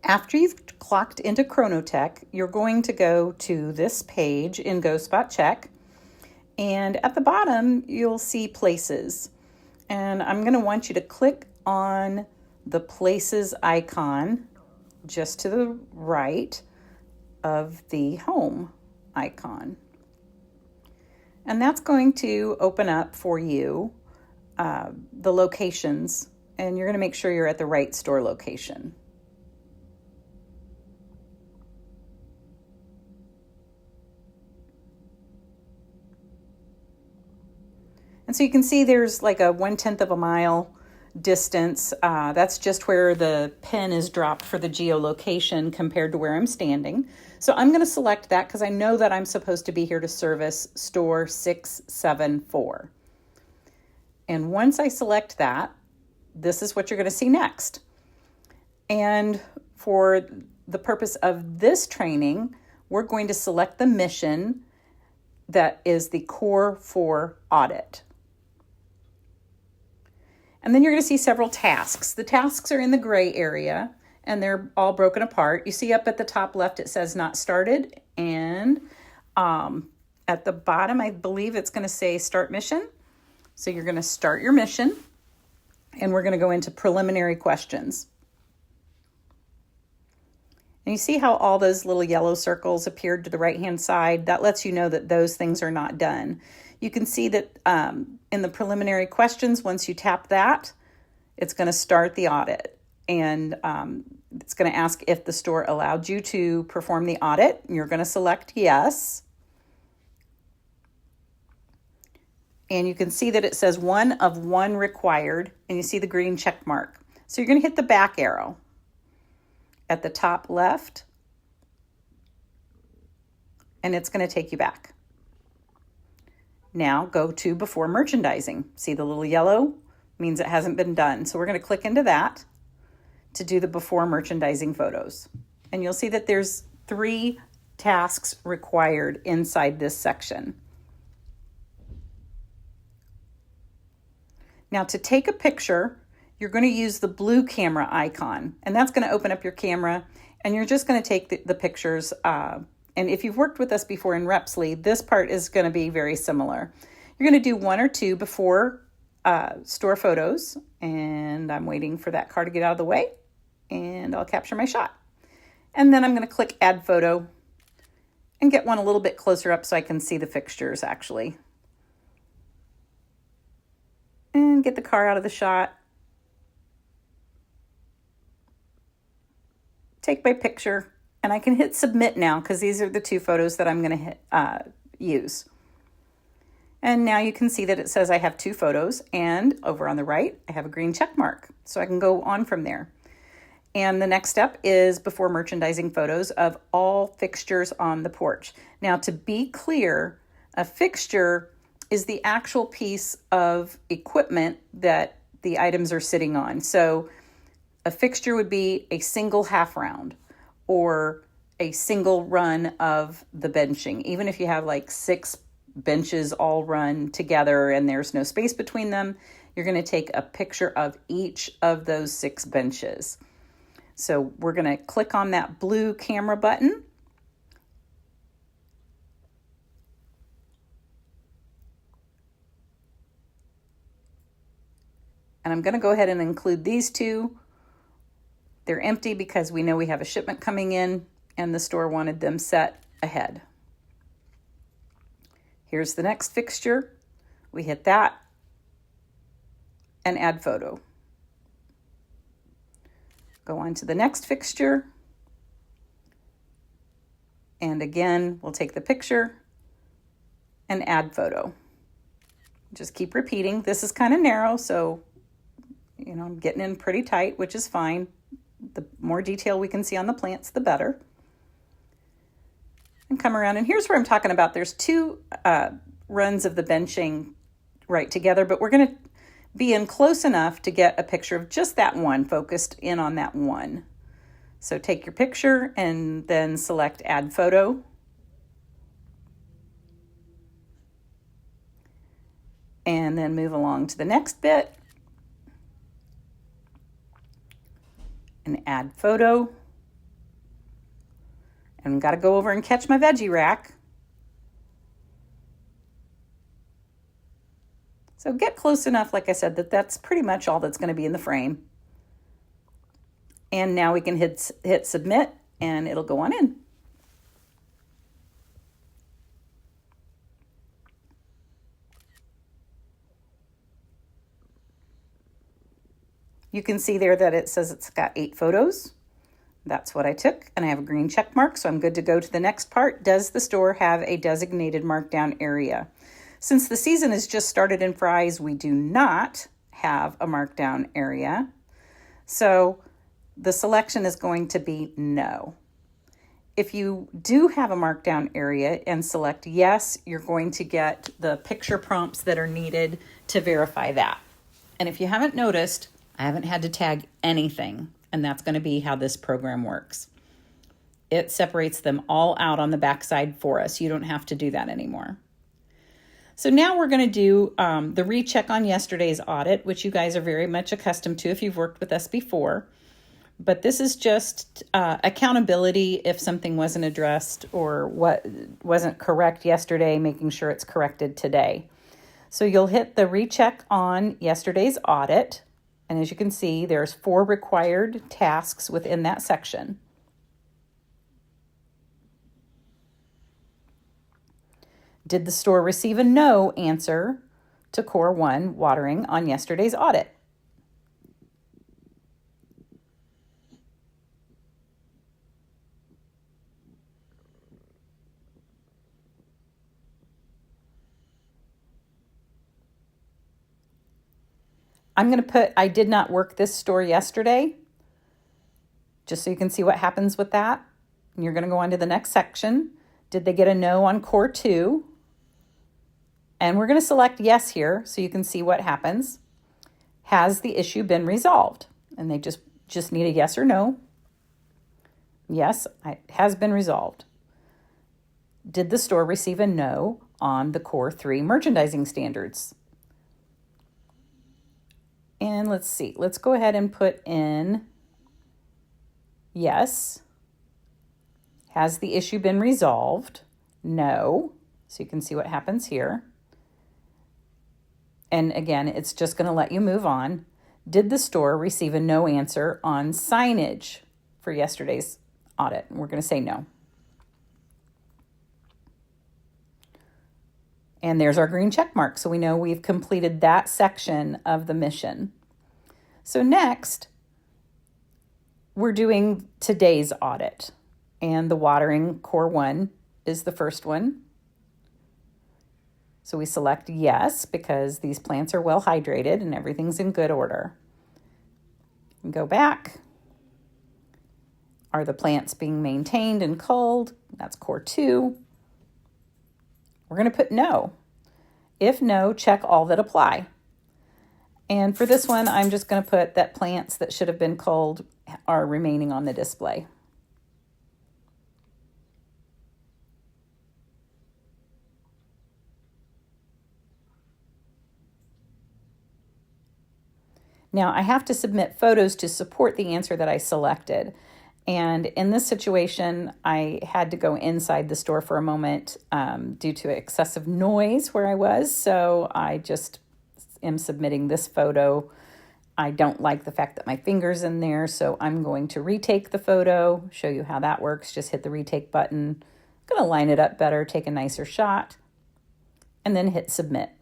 After you've clocked into Chronotech, you're going to go to this page in GoSpotCheck, and at the bottom you'll see places. And I'm going to want you to click on the places icon just to the right of the home icon. And that's going to open up for you the locations, and you're going to make sure you're at the right store location. And so you can see there's like a 1/10 of a mile distance. That's just where the pin is dropped for the geolocation compared to where I'm standing. So I'm going to select that because I know that I'm supposed to be here to service store 674. And once I select that, this is what you're going to see next. And for the purpose of this training, we're going to select the mission that is the core for audit. And then you're going to see several tasks. The tasks are in the gray area, and they're all broken apart. You see up at the top left, it says not started. And at the bottom, I believe it's going to say start mission. So you're going to start your mission, and we're going to go into preliminary questions. And you see how all those little yellow circles appeared to the right-hand side? That lets you know that those things are not done. You can see that in the preliminary questions, once you tap that, it's going to start the audit. And it's going to ask if the store allowed you to perform the audit. You're going to select yes. And you can see that it says 1 of 1 required, and you see the green check mark. So you're going to hit the back arrow at the top left, and it's going to take you back. Now go to before merchandising. See the little yellow? Means it hasn't been done. So we're going to click into that to do the before merchandising photos. And you'll see that there's 3 tasks required inside this section. Now to take a picture, you're going to use the blue camera icon, and that's going to open up your camera, and you're just going to take the pictures. And if you've worked with us before in Repsly, this part is going to be very similar. You're going to do 1 or 2 before store photos, and I'm waiting for that car to get out of the way, and I'll capture my shot. And then I'm going to click add photo and get one a little bit closer up so I can see the fixtures actually. And get the car out of the shot. Take my picture, and I can hit submit now because these are the 2 photos that I'm going to use. And now you can see that it says I have 2 photos, and over on the right, I have a green check mark. So I can go on from there. And the next step is before merchandising photos of all fixtures on the porch. Now, to be clear, a fixture is the actual piece of equipment that the items are sitting on. So a fixture would be a single half round or a single run of the benching. Even if you have like 6 benches all run together and there's no space between them, you're going to take a picture of each of those 6 benches. So we're going to click on that blue camera button. And I'm going to go ahead and include these 2. They're empty because we know we have a shipment coming in and the store wanted them set ahead. Here's the next fixture. We hit that and add photo. Go on to the next fixture. And again, we'll take the picture and add photo. Just keep repeating. This is kind of narrow, so I'm getting in pretty tight, which is fine. The more detail we can see on the plants, the better. And come around, and here's where I'm talking about. There's 2 runs of the benching right together, but we're going to be in close enough to get a picture of just that one, focused in on that one. So take your picture and then select add photo. And then move along to the next bit. And add photo. And got to go over and catch my veggie rack. So get close enough, like I said, that that's pretty much all that's going to be in the frame. And now we can hit submit and it'll go on in. You can see there that it says it's got 8 photos. That's what I took, and I have a green check mark, so I'm good to go to the next part. Does the store have a designated markdown area? Since the season has just started in fries, we do not have a markdown area. So the selection is going to be no. If you do have a markdown area and select yes, you're going to get the picture prompts that are needed to verify that. And if you haven't noticed, I haven't had to tag anything, and that's going to be how this program works. It separates them all out on the backside for us. You don't have to do that anymore. So now we're going to do the recheck on yesterday's audit, which you guys are very much accustomed to if you've worked with us before. But this is just accountability if something wasn't addressed or what wasn't correct yesterday, making sure it's corrected today. So you'll hit the recheck on yesterday's audit. And as you can see, there's 4 required tasks within that section. Did the store receive a no answer to Core 1 watering on yesterday's audit? I'm going to put, I did not work this store yesterday, just so you can see what happens with that. And you're going to go on to the next section. Did they get a no on Core 2? And we're going to select yes here so you can see what happens. Has the issue been resolved? And they just need a yes or no. Yes, it has been resolved. Did the store receive a no on the Core 3 merchandising standards? And let's see, let's go ahead and put in yes. Has the issue been resolved? No. So you can see what happens here. And again, it's just going to let you move on. Did the store receive a no answer on signage for yesterday's audit? And we're going to say no. And there's our green check mark. So we know we've completed that section of the mission. So next, we're doing today's audit. And the watering Core 1 is the first one. So we select yes, because these plants are well hydrated and everything's in good order. And go back. Are the plants being maintained and culled? That's Core 2. We're going to put no. If no, check all that apply. And for this one, I'm just going to put that plants that should have been culled are remaining on the display. Now, I have to submit photos to support the answer that I selected. And in this situation, I had to go inside the store for a moment due to excessive noise where I was. So I just am submitting this photo. I don't like the fact that my finger's in there, so I'm going to retake the photo, show you how that works. Just hit the retake button. I'm going to line it up better, take a nicer shot, and then hit submit.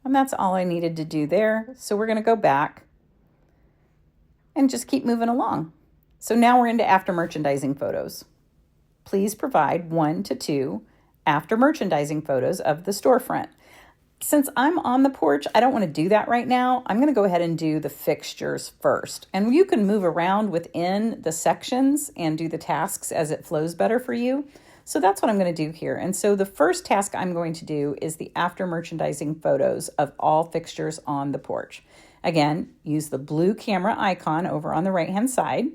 And that's all I needed to do there. So we're going to go back and just keep moving along. So now we're into after merchandising photos. Please provide 1 to 2 after merchandising photos of the storefront. Since I'm on the porch, I don't want to do that right now. I'm going to go ahead and do the fixtures first. And you can move around within the sections and do the tasks as it flows better for you. So that's what I'm going to do here. And so the first task I'm going to do is the after merchandising photos of all fixtures on the porch. Again, use the blue camera icon over on the right-hand side.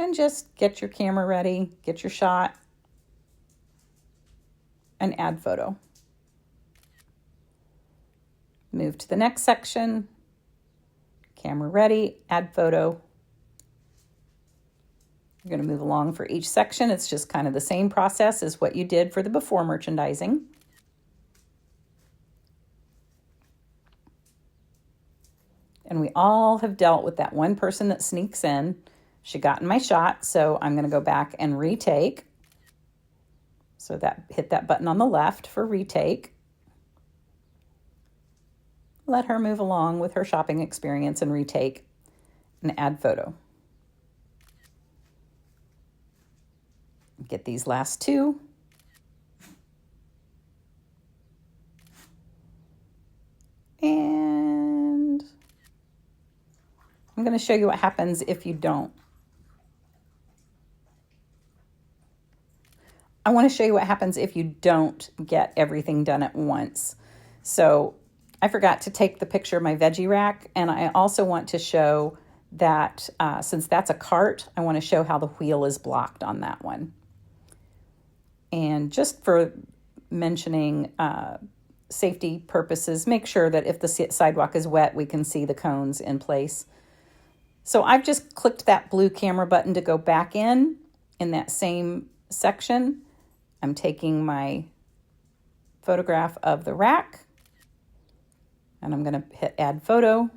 And just get your camera ready, get your shot, and add photo. Move to the next section, camera ready, add photo. You're going to move along for each section. It's just kind of the same process as what you did for the before merchandising. And we all have dealt with that one person that sneaks in. She got in my shot, so I'm going to go back and retake. So that hit that button on the left for retake. Let her move along with her shopping experience and retake and add photo. Get these last two. And I'm going to show you what happens if you don't. I want to show you what happens if you don't get everything done at once. So I forgot to take the picture of my veggie rack, and I also want to show that since that's a cart, I want to show how the wheel is blocked on that one. And just for mentioning safety purposes, make sure that if the sidewalk is wet, we can see the cones in place. So I've just clicked that blue camera button to go back in that same section. I'm taking my photograph of the rack, and I'm going to hit add photo.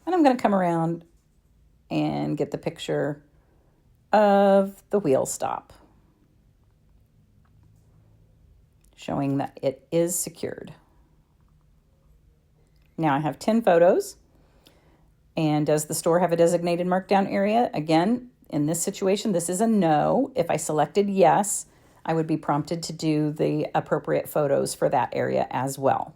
And I'm going to come around and get the picture of the wheel stop, showing that it is secured. Now I have 10 photos. And does the store have a designated markdown area? Again, in this situation, this is a no. If I selected yes, I would be prompted to do the appropriate photos for that area as well.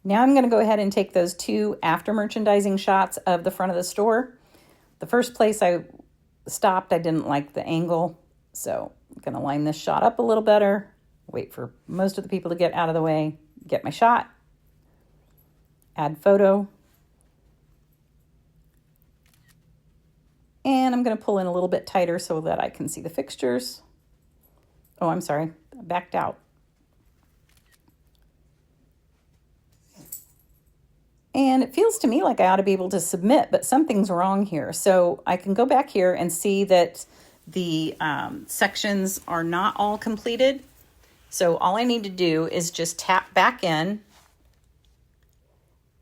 Now I'm going to go ahead and take those two after merchandising shots of the front of the store. The first place I stopped, I didn't like the angle, so I'm going to line this shot up a little better, wait for most of the people to get out of the way, get my shot, add photo, and I'm going to pull in a little bit tighter so that I can see the fixtures. Oh, I'm sorry, I backed out. And it feels to me like I ought to be able to submit, but something's wrong here. So I can go back here and see that the sections are not all completed. So all I need to do is just tap back in,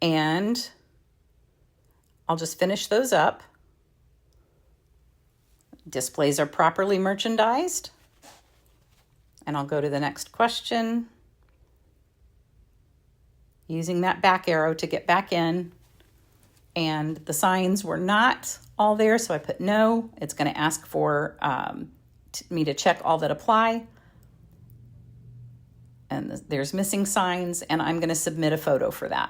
and I'll just finish those up. Displays are properly merchandised. And I'll go to the next question, using that back arrow to get back in. And the signs were not all there, so I put no. It's going to ask for me to check all that apply. And there's missing signs, and I'm going to submit a photo for that.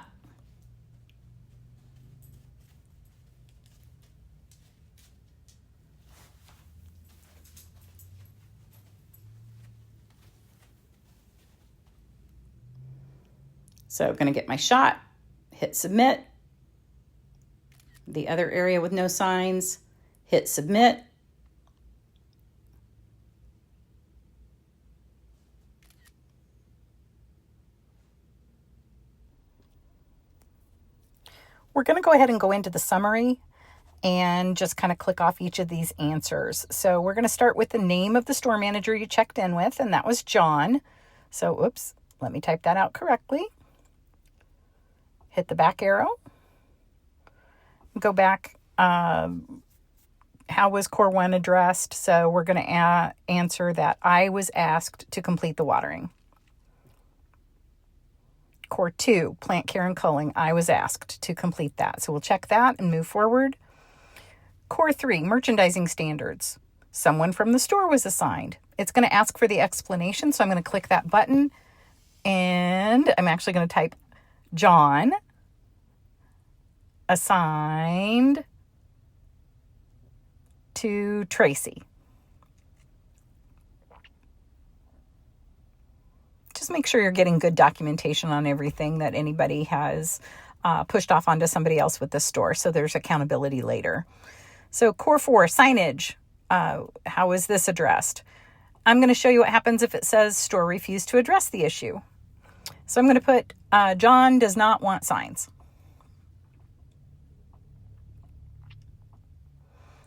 So I'm going to get my shot, hit submit. The other area with no signs, hit submit. We're going to go ahead and go into the summary and just kind of click off each of these answers. So we're going to start with the name of the store manager you checked in with, and that was John. So, oops, let me type that out correctly. Hit the back arrow. Go back. How was Core 1 addressed? So we're going to answer that I was asked to complete the watering. Core 2, plant care and culling. I was asked to complete that. So we'll check that and move forward. Core 3, merchandising standards. someone from the store was assigned. It's going to ask for the explanation, so I'm going to click that button, and I'm actually going to type John assigned to Tracy. Just make sure you're getting good documentation on everything that anybody has pushed off onto somebody else with the store, so there's accountability later. So Core 4, signage. How is this addressed? I'm going to show you what happens if it says store refused to address the issue. So I'm going to put John does not want signs.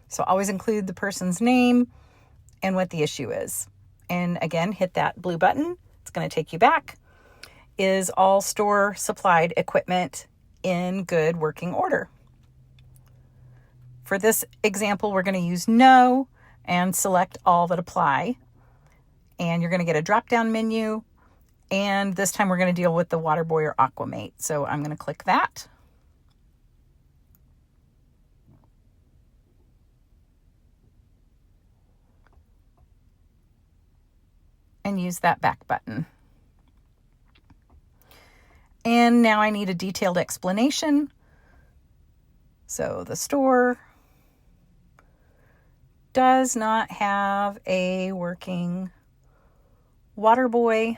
So always include the person's name and what the issue is. And again, hit that blue button. It's going to take you back. Is all store supplied equipment in good working order? For this example, we're going to use no and select all that apply. And you're going to get a drop-down menu. And this time we're going to deal with the Waterboy or Aquamate. So I'm going to click that. And use that back button. And now I need a detailed explanation. So the store does not have a working Waterboy,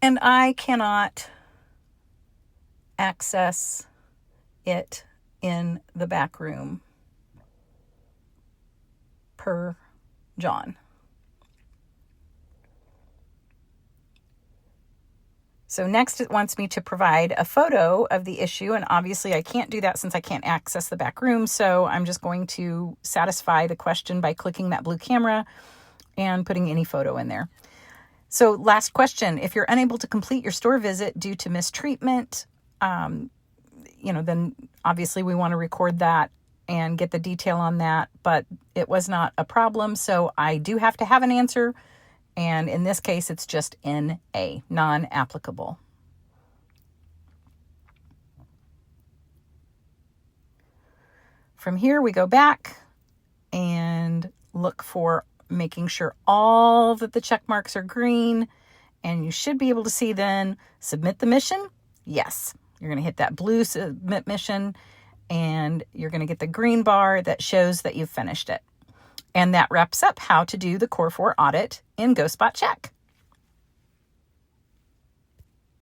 and I cannot access it in the back room per John. So next it wants me to provide a photo of the issue, and obviously I can't do that since I can't access the back room, so I'm just going to satisfy the question by clicking that blue camera and putting any photo in there. So last question, if you're unable to complete your store visit due to mistreatment, then obviously we want to record that and get the detail on that, but it was not a problem, so I do have to have an answer. And in this case, it's just NA, non-applicable. From here, we go back and look for making sure all that the check marks are green. And you should be able to see then, submit the mission. Yes, you're going to hit that blue submit mission, and you're going to get the green bar that shows that you've finished it. And that wraps up how to do the Core 4 audit in GoSpotCheck.